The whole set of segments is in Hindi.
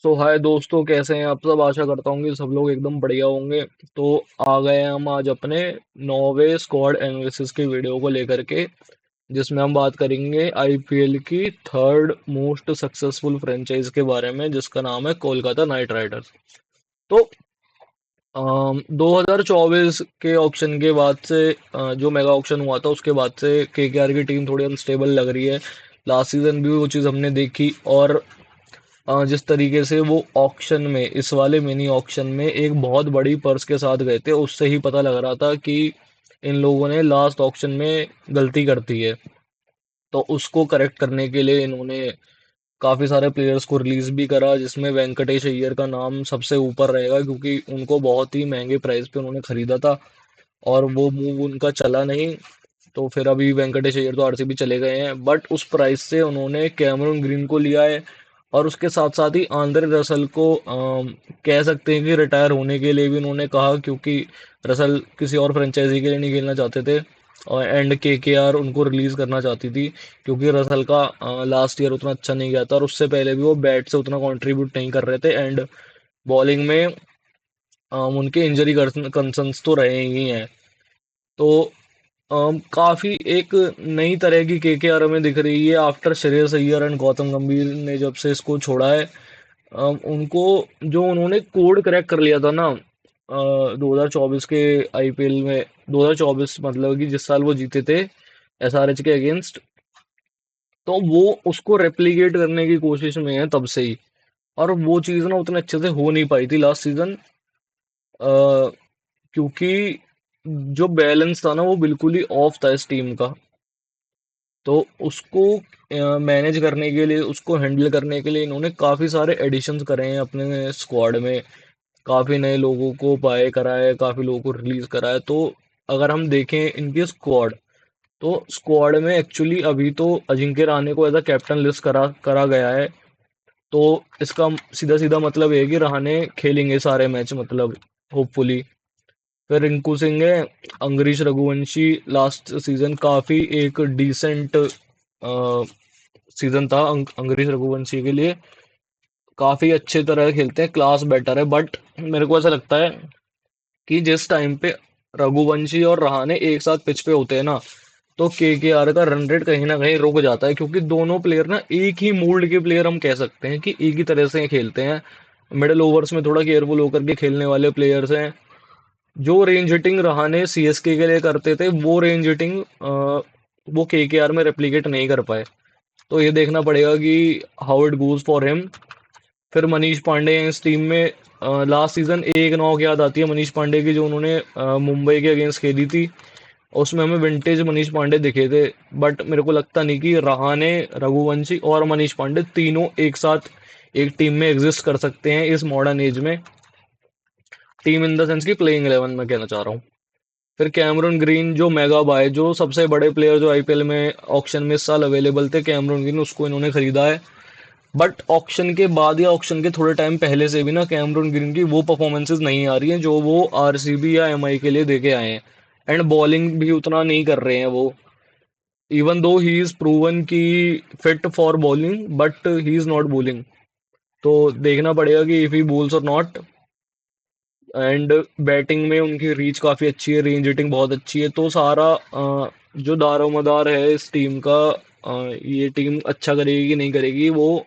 तो हाय दोस्तों, कैसे हैं आप सब। आशा करता हूँ कि सब लोग एकदम बढ़िया होंगे। तो आ गए हैं हम आज अपने नौवे स्क्वाड एनालिसिस की वीडियो को लेकर के, जिसमें हम बात करेंगे आईपीएल की थर्ड मोस्ट सक्सेसफुल फ्रेंचाइज के बारे में, जिसका नाम है कोलकाता नाइट राइडर्स। तो 2024 के ऑक्शन के बाद से, जो मेगा ऑक्शन हुआ था उसके बाद से केकेआर की टीम थोड़ी अनस्टेबल लग रही है। लास्ट सीजन भी वो चीज़ हमने देखी, और जिस तरीके से वो ऑक्शन में, इस वाले मिनी ऑक्शन में एक बहुत बड़ी पर्स के साथ गए थे, उससे ही पता लग रहा था कि इन लोगों ने लास्ट ऑक्शन में गलती कर दी है। तो उसको करेक्ट करने के लिए इन्होंने काफी सारे प्लेयर्स को रिलीज भी करा, जिसमें वेंकटेश अय्यर का नाम सबसे ऊपर रहेगा, क्योंकि उनको बहुत ही महंगे प्राइस पे उन्होंने खरीदा था और वो मूव उनका चला नहीं। तो फिर अभी वेंकटेश अय्यर तो आरसीबी चले गए हैं, बट उस प्राइस से उन्होंने कैमरून ग्रीन को लिया है। और उसके साथ साथ ही आंद्रे रसल को कह सकते हैं कि रिटायर होने के लिए भी उन्होंने कहा, क्योंकि रसल किसी और फ्रेंचाइजी के लिए नहीं खेलना चाहते थे, और एंड केकेआर उनको रिलीज करना चाहती थी, क्योंकि रसल का लास्ट ईयर उतना अच्छा नहीं गया था, और उससे पहले भी वो बैट से उतना कंट्रीब्यूट नहीं कर रहे थे, एंड बॉलिंग में उनके इंजरी कंसर्न्स तो रहे ही हैं। तो काफी एक नई तरह की केकेआर हमें दिख रही है आफ्टर श्रेयस अय्यर एंड गौतम गंभीर ने जब से इसको छोड़ा है। उनको जो उन्होंने कोड क्रैक कर लिया था ना 2024 के आईपीएल में, 2024 मतलब कि जिस साल वो जीते थे एसआरएच के अगेंस्ट, तो वो उसको रेप्लिकेट करने की कोशिश में है तब से ही। और वो चीज़ ना उतने अच्छे से हो नहीं पाई थी लास्ट सीजन, क्योंकि जो बैलेंस था ना वो बिल्कुल ही ऑफ था इस टीम का। तो उसको मैनेज करने के लिए, उसको हैंडल करने के लिए इन्होंने काफ़ी सारे एडिशंस करे हैं अपने स्क्वाड में। काफ़ी नए लोगों को बाय करा है, काफ़ी लोगों को रिलीज करा है। तो अगर हम देखें इनकी स्क्वाड, तो स्क्वाड में एक्चुअली अभी तो अजिंक्य रहाणे को एज अ कैप्टन लिस्ट करा करा गया है। तो इसका सीधा सीधा मतलब ये है कि रहाणे खेलेंगे सारे मैच, मतलब होपफुली। फिर रिंकू सिंह है, अंगरीश रघुवंशी। लास्ट सीजन काफी एक डिसेंट सीजन था अंगरीश रघुवंशी के लिए। काफी अच्छे तरह खेलते हैं, क्लास बेटर है, बट मेरे को ऐसा लगता है कि जिस टाइम पे रघुवंशी और रहाणे एक साथ पिच पे होते हैं ना, तो केकेआर का रन रेट कहीं ना कहीं रुक जाता है, क्योंकि दोनों प्लेयर ना एक ही मोल्ड के प्लेयर, हम कह सकते हैं कि एक ही तरह से खेलते हैं। मिडिल ओवर्स में थोड़ा केयरफुल होकर के खेलने वाले प्लेयर्स हैं। जो रेंज हिटिंग रहाणे सीएसके के लिए करते थे, वो रेंज हिटिंग वो केकेआर में रेप्लिकेट नहीं कर पाए। तो ये देखना पड़ेगा कि how it goes for him. फिर मनीष पांडे हैं इस टीम में। लास्ट सीजन एक नॉक याद आती है मनीष पांडे की, जो उन्होंने मुंबई के अगेंस्ट खेली थी। उसमें हमें विंटेज मनीष पांडे दिखे थे, बट मेरे को लगता नहीं कि रहाणे, रघुवंशी और मनीष पांडे तीनों एक साथ एक टीम में एग्जिस्ट कर सकते हैं इस मॉडर्न एज में। टीम इन द सेंस की प्लेइंग 11 में कहना चाह रहा हूँ। फिर कैमरून ग्रीन जो मेगा बाय, जो सबसे बड़े प्लेयर जो आईपीएल में ऑक्शन में इस साल अवेलेबल थे, कैमरून ग्रीन, उसको इन्होंने खरीदा है। बट ऑक्शन के बाद या ऑक्शन के थोड़े टाइम पहले से भी ना कैमरून ग्रीन की वो परफॉर्मेंसेज नहीं आ रही हैं जो वो आरसीबी या एमआई के लिए देके आए हैं। एंड बॉलिंग भी उतना नहीं कर रहे हैं वो, even though he is proven की fit for bowling, but he is not bowling. तो देखना पड़ेगा कि इफ ही बॉल्स और नॉट। एंड बैटिंग में उनकी रीच काफी अच्छी है, रेंज हिटिंग बहुत अच्छी है। तो सारा जो दारोमदार है इस टीम का, ये टीम अच्छा करेगी कि नहीं करेगी, वो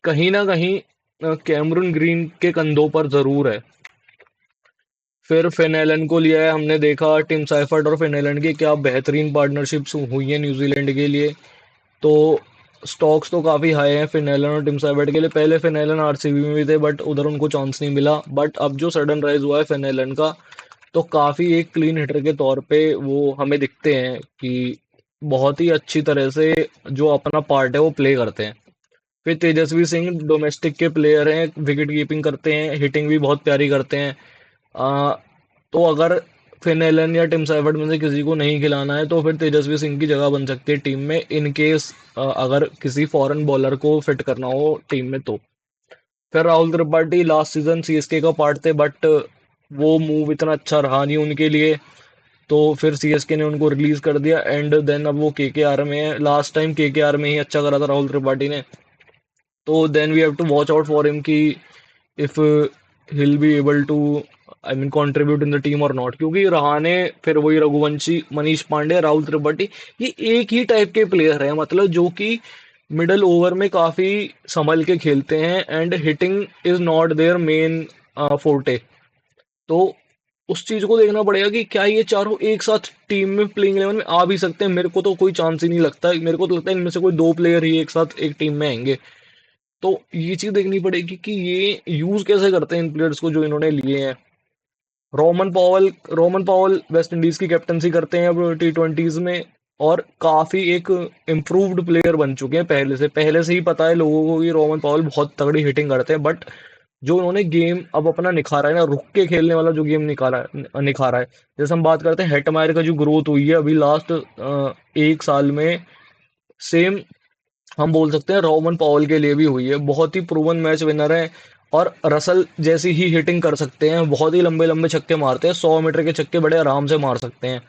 कहीं ना कहीं कैमरून ग्रीन के कंधों पर जरूर है। फिर फिनैलन को लिया है, हमने देखा टिम साइफर्ट और फिनैलन की क्या बेहतरीन पार्टनरशिप्स हुई है न्यूजीलैंड के लिए। तो स्टॉक्स तो काफी हाई हैं फिनैलन और टिम साइफर्ट के लिए। पहले फिनैलन आरसीबी में भी थे, बट उधर उनको चांस नहीं मिला, बट अब जो सडन राइज हुआ है फिनैलन का, तो काफी एक क्लीन हिटर के तौर पे वो हमें दिखते हैं कि बहुत ही अच्छी तरह से जो अपना पार्ट है वो प्ले करते हैं। फिर तेजस्वी सिंह डोमेस्टिक के प्लेयर हैं, विकेट कीपिंग करते हैं, हिटिंग भी बहुत प्यारी करते हैं। आ, तो अगर फिन एलन या टिम साइफर्ट में से किसी को नहीं खिलाना है, तो फिर तेजस्वी सिंह की जगह बन सकती है टीम में, इन केस अगर किसी फॉरेन बॉलर को फिट करना हो टीम में तो। फिर Rahul Tripathi last season CSK का पार्ट थे, बट वो मूव इतना अच्छा रहा नहीं उनके लिए। तो फिर सीएसके ने उनको रिलीज कर दिया, एंड देन अब वो केकेआर में है। लास्ट टाइम केकेआर में ही अच्छा करा था राहुल त्रिपाठी ने। तो then we have to watch out for him कि if he'll be able to I mean contribute in the team और नॉट, क्योंकि रहाणे, फिर वही रघुवंशी, मनीष पांडे, राहुल त्रिपाठी, ये एक ही टाइप के प्लेयर हैं, मतलब जो कि मिडल ओवर में काफी संभल के खेलते हैं and hitting is not their main forte. तो उस चीज को देखना पड़ेगा कि क्या ये चारों एक साथ टीम में प्लेइंग 11 में आ भी सकते हैं। मेरे को तो कोई चांस ही नहीं लगता, मेरे को तो लगता है इनमें से कोई दो प्लेयर ही एक साथ एक टीम में आएंगे। तो ये चीज देखनी पड़ेगी कि ये यूज कैसे करते हैं इन प्लेयर्स को जो इन्होंने लिए हैं। रोमन पॉवल वेस्ट इंडीज की कैप्टनसी करते हैं अब T20s में, और काफी एक इम्प्रूव्ड प्लेयर बन चुके हैं पहले से ही पता है लोगों को कि रोमन पॉवल बहुत तगड़ी हिटिंग करते हैं, बट जो उन्होंने गेम अब अपना निखारा है ना, रुक के खेलने वाला जो गेम निखारा है। जैसे हम बात करते हैं हेटमायर का जो ग्रोथ हुई है अभी लास्ट एक साल में, सेम हम बोल सकते हैं रोमन पॉवल के लिए भी हुई है। बहुत ही प्रूवन मैच विनर है, और रसल जैसी ही हिटिंग कर सकते हैं, बहुत ही लंबे लंबे छक्के मारते हैं, 100 मीटर के छक्के बड़े आराम से मार सकते हैं।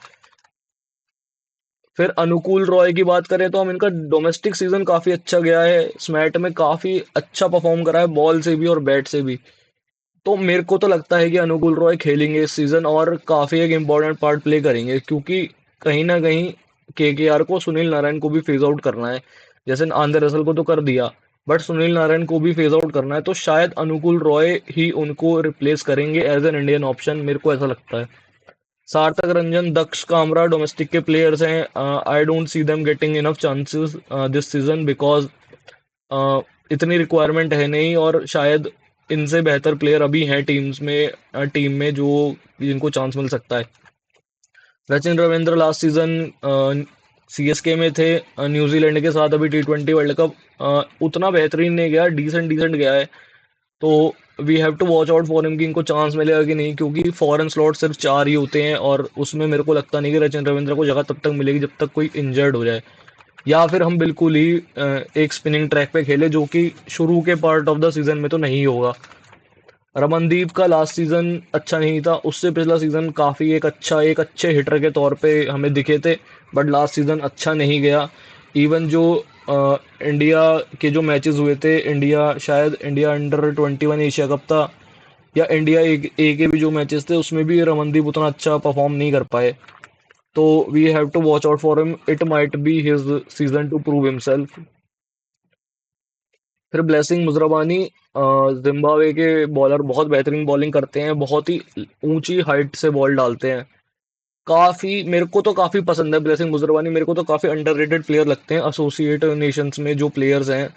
फिर अनुकूल रॉय की बात करें तो हम इनका डोमेस्टिक सीजन काफी अच्छा गया है, स्मैट में काफी अच्छा परफॉर्म करा है, बॉल से भी और बैट से भी। तो मेरे को तो लगता है कि अनुकूल रॉय खेलेंगे इस सीजन और काफी एक इम्पोर्टेंट पार्ट प्ले करेंगे, क्योंकि कहीं ना कहीं केकेआर को सुनील नारायण को भी फेज आउट करना है। जैसे आंद्रे रसल को तो कर दिया, बट सुनील नारायण को भी फेज आउट करना है, तो शायद अनुकूल रॉय ही उनको रिप्लेस करेंगे एज एन इंडियन ऑप्शन, मेरे को ऐसा लगता है। सार्थक रंजन, दक्ष कामरा डोमेस्टिक के प्लेयर्स हैं, I don't see them getting enough chances this season, because इतनी रिक्वायरमेंट है नहीं, और शायद इनसे बेहतर प्लेयर अभी हैं टीम में जो जिनको चांस मिल सकता है। Sachin Ravindra last season CSK में थे, न्यूजीलैंड के साथ अभी T20 वर्ल्ड कप उतना बेहतरीन नहीं गया, डिसेंट डिसेंट गया है। तो we have to watch out for him कि इनको चांस मिलेगा कि नहीं, क्योंकि फॉरेन स्लॉट सिर्फ 4 ही होते हैं, और उसमें मेरे को लगता नहीं कि सचिन रविंद्र को जगह तब तक मिलेगी जब तक कोई इंजर्ड हो जाए, या फिर हम बिल्कुल ही एक स्पिनिंग ट्रैक पे खेले, जो कि शुरू के पार्ट ऑफ द सीजन में तो नहीं होगा। रमनदीप का लास्ट सीजन अच्छा नहीं था, उससे पिछला सीजन काफी एक अच्छे हिटर के तौर पे हमें दिखे थे, बट लास्ट सीजन अच्छा नहीं गया। इवन जो इंडिया के जो मैचेस हुए थे, इंडिया अंडर 21 एशिया कप था, या इंडिया ए के भी जो मैचेस थे, उसमें भी रमनदीप उतना अच्छा परफॉर्म नहीं कर पाए। तो we have to watch out for him, it might be his season to prove himself. फिर ब्लेसिंग मुजराबानी, जिम्बाब्वे के बॉलर, बहुत बेहतरीन बॉलिंग करते हैं, बहुत ही ऊंची हाइट से बॉल डालते हैं। काफी मेरे को तो काफी पसंद है ब्लेसिंग मुजराबानी, मेरे को तो काफी अंडररेटेड प्लेयर लगते हैं। एसोसिएट नेशंस में जो प्लेयर्स हैं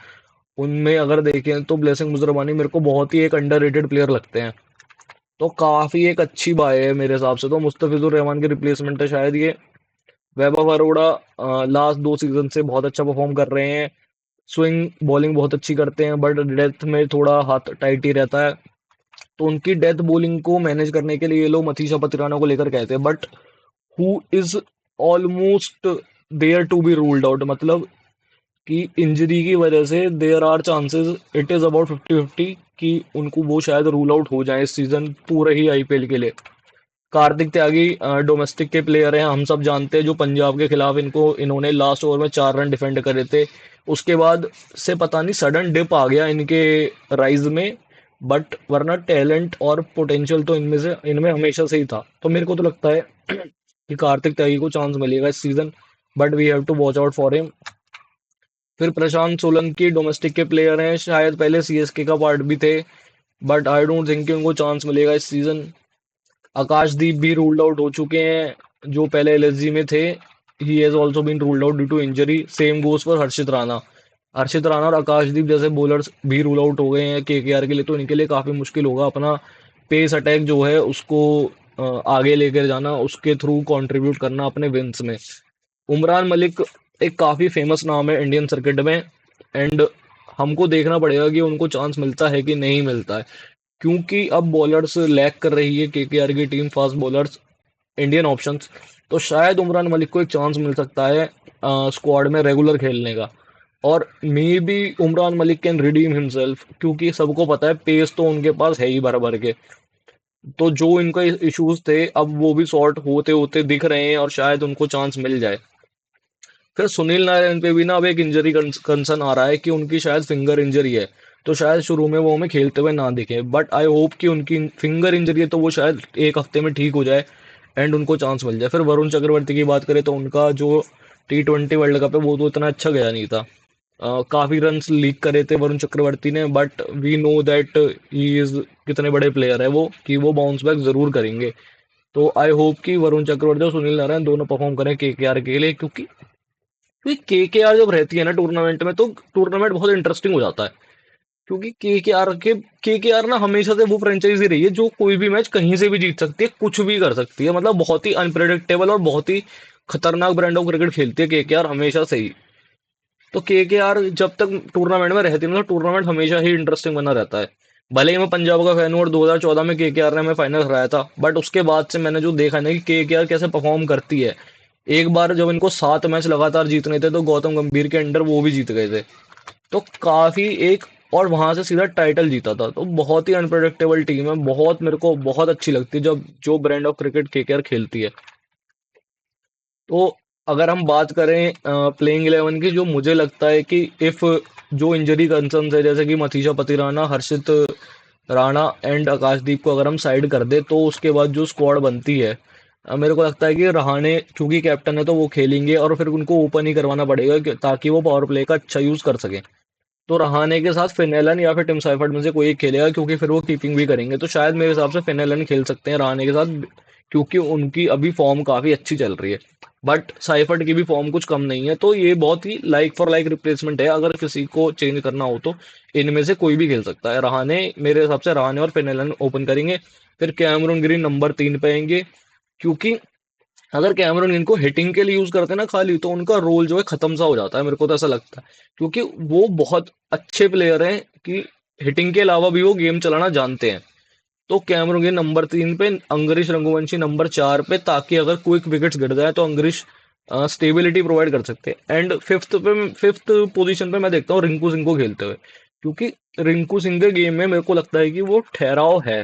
उनमें अगर देखें तो ब्लेसिंग मुजराबानी मेरे को बहुत ही एक अंडररेटेड प्लेयर लगते हैं। तो काफी एक अच्छी बाय है मेरे हिसाब से, तो मुस्तफिजुर रहमान की रिप्लेसमेंट है शायद ये। वैभव अरोड़ा लास्ट 2 सीजन से बहुत अच्छा परफॉर्म कर रहे हैं, स्विंग बॉलिंग बहुत अच्छी करते हैं, बट डेथ में थोड़ा हाथ टाइट ही रहता है। तो उनकी डेथ बॉलिंग को मैनेज करने के लिए ये लोग मथीशा पतिराना को लेकर कहते हैं, but who is almost there to be ruled out, मतलब कि इंजरी की वजह से there are chances, it is about 50-50 कि उनको वो शायद रूल आउट हो जाए इस सीजन पूरे ही आईपीएल के लिए। कार्तिक त्यागी डोमेस्टिक के प्लेयर हैं, हम सब जानते हैं, जो पंजाब के खिलाफ इन्होंने लास्ट ओवर में 4 रन डिफेंड करे थे। उसके बाद से पता नहीं सडन डिप आ गया इनके राइज में, बट वरना टैलेंट और पोटेंशियल तो इनमें हमेशा से ही था। तो मेरे को तो लगता है कि कार्तिक त्यागी को चांस मिलेगा इस season, but we have to watch out for him. फिर प्रशांत सोलंकी डोमेस्टिक के प्लेयर हैं, शायद पहले सीएसके का पार्ट भी थे, बट आई डोंट थिंक कि उनको चांस मिलेगा इस सीजन। आकाशदीप भी रूल्ड आउट हो चुके हैं, जो पहले एलएसजी में थे, he has also been ruled out due to injury. Same goes for Harshit Rana और आकाशदीप जैसे बॉलर्स भी रूल आउट हो गए हैं केकेआर के लिए, तो इनके लिए काफी मुश्किल होगा अपना पेस अटैक जो है उसको आगे लेकर जाना, उसके थ्रू कंट्रीब्यूट करना अपने विंस में। उमरान मलिक एक काफी फेमस नाम है इंडियन सर्किट में, एंड हमको देखना पड़ेगा कि उनको चांस मिलता है कि नहीं मिलता है, क्योंकि अब बॉलर्स लैक कर रही है केकेआर की team, fast bowlers, Indian options. तो शायद उमरान मलिक को एक चांस मिल सकता है स्क्वाड में रेगुलर खेलने का, और may be Umran Malik can redeem himself, क्योंकि सबको पता है पेस तो उनके पास है ही भर भर के। तो जो इनका इश्यूज थे अब वो भी सॉर्ट होते होते दिख रहे हैं, और शायद उनको चांस मिल जाए। फिर सुनील नारायण पे भी ना अब एक इंजरी कंसर्न आ रहा है कि उनकी शायद फिंगर इंजरी है। तो शायद शुरू में वो हमें खेलते हुए ना दिखे, बट आई होप कि उनकी फिंगर इंजरी है तो वो शायद एक हफ्ते में ठीक हो जाए एंड उनको चांस मिल जाए। फिर वरुण चक्रवर्ती की बात करें तो उनका जो T20 वर्ल्ड कप है वो तो इतना अच्छा गया नहीं था। काफी रन्स लीक करे थे वरुण चक्रवर्ती ने, but we know that he is कितने बड़े प्लेयर है वो, कि वो बाउंस बैक जरूर करेंगे। तो आई होप कि वरुण चक्रवर्ती और सुनील नारायण दोनों परफॉर्म करें KKR के लिए, क्योंकि KKR जब रहती है ना टूर्नामेंट में तो टूर्नामेंट बहुत इंटरेस्टिंग हो जाता है। क्योंकि KKR ना हमेशा से वो फ्रेंचाइजी रही है जो कोई भी मैच कहीं से भी जीत सकती है, कुछ भी कर सकती है, मतलब बहुत ही अनप्रेडिक्टेबल और बहुत ही खतरनाक ब्रांड ऑफ क्रिकेट खेलती है KKR हमेशा से ही। तो KKR जब तक टूर्नामेंट में रहती है ना, टूर्नामेंट हमेशा ही इंटरेस्टिंग बना रहता है। भले ही मैं पंजाब का फैन हूँ और 2014 में KKR ने हमें फाइनल हराया था, बट उसके बाद से मैंने जो देखा ना कि KKR कैसे परफॉर्म करती है। एक बार जब इनको 7 मैच लगातार जीतने थे तो गौतम गंभीर के अंडर वो भी जीत गए थे। तो काफी एक, और वहां से सीधा टाइटल जीता था। तो बहुत ही अनप्रेडिक्टेबल टीम है, बहुत मेरे को बहुत अच्छी लगती है जब जो ब्रांड ऑफ क्रिकेट KKR खेलती है। तो अगर हम बात करें प्लेइंग 11 की, जो मुझे लगता है कि इफ जो इंजरी कंसर्न है जैसे कि मथीशा पतिराना, हर्षित राणा एंड आकाशदीप को अगर हम साइड कर दे तो उसके बाद जो स्क्वाड बनती है, मेरे को लगता है कि रहाणे क्योंकि कैप्टन है तो वो खेलेंगे और फिर उनको ओपन ही करवाना पड़ेगा ताकि वो पावर प्ले का अच्छा यूज कर सके। तो रहाणे के साथ फिनेलन या फिर टिम साइफर्ट में से कोई एक खेलेगा, क्योंकि फिर वो कीपिंग भी करेंगे। तो शायद मेरे हिसाब से फिनेलन खेल सकते हैं रहाणे के साथ, क्योंकि उनकी अभी फॉर्म काफी अच्छी चल रही है। बट साइफर्ट की भी फॉर्म कुछ कम नहीं है, तो ये बहुत ही लाइक फॉर लाइक रिप्लेसमेंट है। अगर किसी को चेंज करना हो तो इनमें से कोई भी खेल सकता है। रहाणे, मेरे हिसाब से रहाणे और फिनेलन ओपन करेंगे। फिर कैमरून ग्रीन नंबर 3 पे आएंगे, क्योंकि अगर कैमरून इनको हिटिंग के लिए यूज करते हैं ना खाली, तो उनका रोल जो है खत्म सा हो जाता है, मेरे को तो ऐसा लगता है। क्योंकि वो बहुत अच्छे प्लेयर हैं कि हिटिंग के अलावा भी वो गेम चलाना जानते हैं। तो कैमरून ग्रीन नंबर 3 पे, अंगरीश रघुवंशी नंबर 4 पे, ताकि अगर क्विक विकेट्स गिर जाए तो अंगरीश स्टेबिलिटी प्रोवाइड कर सकते हैं। एंड फिफ्थ पोजीशन पे मैं देखता हूँ रिंकू सिंह को खेलते हुए, क्योंकि रिंकू सिंह के गेम में मेरे को लगता है कि वो ठहराव है,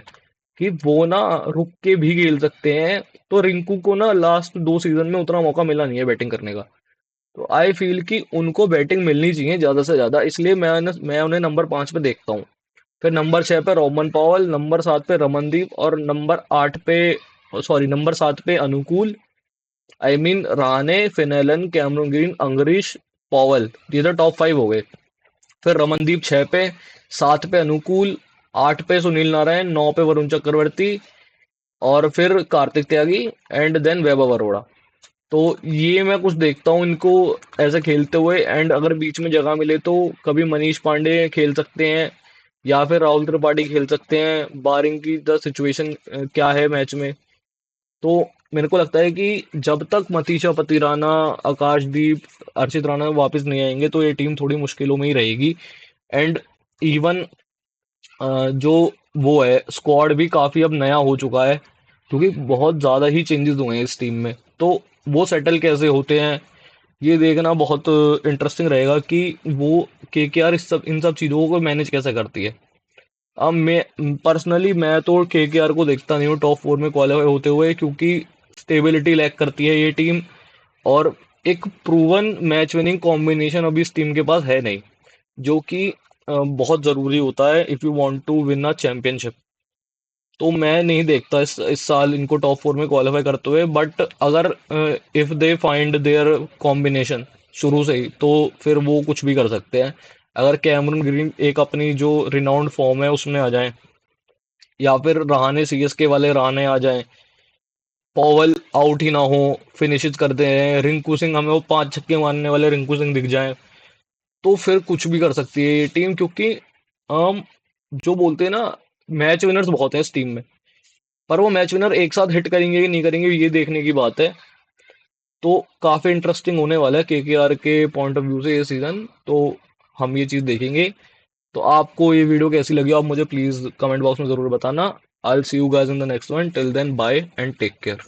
कि वो ना रुक के भी खेल सकते हैं। तो रिंकू को ना लास्ट 2 सीजन में उतना मौका मिला नहीं है बैटिंग करने का। तो आई फील कि उनको बैटिंग मिलनी चाहिए ज्यादा से ज्यादा, इसलिए मैं उन्हें नंबर 5 पे देखता हूँ। फिर नंबर 6 पे रोमन पॉवल, नंबर 7 पे रमनदीप, और नंबर 8 पे, सॉरी नंबर 7 पे अनुकूल, आई मीन राणे, फिनेलन, कैमरून ग्रीन, अंगरीश, पॉवल, ये तो टॉप 5 हो गए। फिर रमनदीप 6 पे, 7 पे अनुकूल, 8 पे सुनील नारायण, 9 पे वरुण चक्रवर्ती, और फिर कार्तिक त्यागी, एंड देन वैभव अरोड़ा। तो ये मैं कुछ देखता हूँ इनको ऐसे खेलते हुए। एंड अगर बीच में जगह मिले तो कभी मनीष पांडे खेल सकते हैं या फिर राहुल त्रिपाठी खेल सकते हैं, बारिंग की द सिचुएशन क्या है मैच में। तो मेरे को लगता है कि जब तक मतीशा पतिराना, आकाशदीप, अर्शित राणा वापस नहीं आएंगे तो ये टीम थोड़ी मुश्किलों में ही रहेगी। एंड इवन जो वो है स्क्वाड भी काफी अब नया हो चुका है, क्योंकि बहुत ज्यादा ही चेंजेस हुए हैं इस टीम में। तो वो सेटल कैसे होते हैं ये देखना बहुत इंटरेस्टिंग रहेगा, कि वो KKR इन सब चीजों को मैनेज कैसे करती है। अब मैं पर्सनली मैं तो KKR को देखता नहीं हूँ टॉप 4 में क्वालिफाई होते हुए, क्योंकि स्टेबिलिटी लैक करती है ये टीम, और एक प्रूवन मैच विनिंग कॉम्बिनेशन अभी इस टीम के पास है नहीं, जो कि बहुत जरूरी होता है if you want to win a championship. तो मैं नहीं देखता इस साल इनको टॉप 4 में क्वालिफाई करते हुए, बट अगर if they find there combination शुरू से ही, तो फिर वो कुछ भी कर सकते हैं। अगर कैमरून ग्रीन एक अपनी जो रिनाउंड फॉर्म है उसमें आ जाए, या फिर रहाणे CSK वाले रहाणे आ जाएं, पॉवल आउट ही ना हो, फिनिशेस कर दे हैं, रिंकू सिंह हमें वो 5 छक्के मारने वाले रिंकू सिंह दिख जाए, तो फिर कुछ भी कर सकती है ये टीम। क्योंकि हम जो बोलते हैं ना, मैच विनर्स बहुत हैं इस टीम में, पर वो मैच विनर एक साथ हिट करेंगे कि नहीं करेंगे ये देखने की बात है। तो काफी इंटरेस्टिंग होने वाला है KKR के पॉइंट ऑफ व्यू से ये सीजन। तो हम ये चीज देखेंगे। तो आपको ये वीडियो कैसी लगी आप मुझे प्लीज कमेंट बॉक्स में जरूर बताना। I will see you guys in the next one, till then bye and take care.